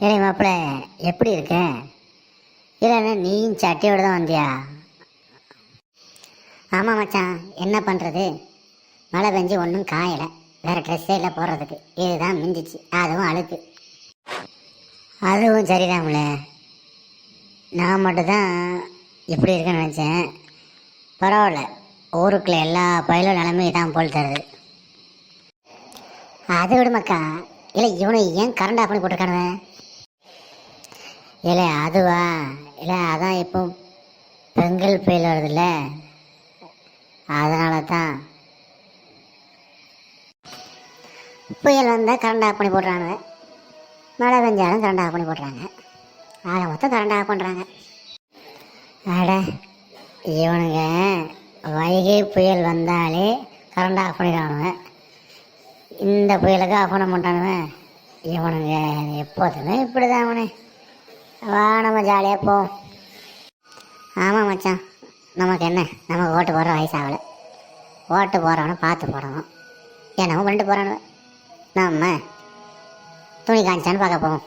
ஏய் மாப்பிள்ள, எப்படி இருக்க? இல்லைண்ணா நீயும் சட்டையோடு தான் வந்தியா? ஆமாம் மச்சான், என்ன பண்ணுறது? மழை பெஞ்சு ஒன்றும் காயலை, வேறு ட்ரெஸ்ஸே இல்லை போடுறதுக்கு. இதுதான் மிஞ்சிச்சு, அதுவும் அழுக்கு. அதுவும் சரிதான்ல, நான் மட்டும்தான் இப்படி இருக்கேன்னு நினச்சேன். பரவாயில்ல, ஊருக்குள்ள எல்லா பயிலும் நிலைமை இதான் போல் தருது. அதை விடுமாக்கா. இல்லை இவனை ஏன் கரண்ட் ஆஃப் பண்ணி போட்டிருக்கானுவ? இல்லை அதுவா? இல்லை அதான் இப்போ பெங்கல் புயல் வருதுல்ல, அதனால தான். புயல் வந்தால் கரண்ட் ஆஃப் பண்ணி போடுறாங்க, மழை பெஞ்சாலும் கரண்ட் ஆஃப் பண்ணி போடுறாங்க. ஆக மொத்தம் கரண்ட் ஆஃப் பண்ணுறாங்க. அட, இவனுங்க வைகை புயல் வந்தாலே கரண்ட் ஆஃப் பண்ணிடுவானுங்க, இந்த புயலுக்கு ஆஃப் பண்ண மாட்டானுவன். இவனுங்க எப்போதுமே இப்படி தான். அவனே வா, நம்ம ஜாலியாக போவோம். ஆமாம் மச்சான், நமக்கு என்ன, நமக்கு ஓட்டு போடுற வயசாகலை. ஓட்டு போடுறவனை பார்த்து போடணும். என்னமோ பண்ணிட்டு போகிறானுவ, நம்ம துணி காய்ச்சான்னு பார்க்க போவோம்.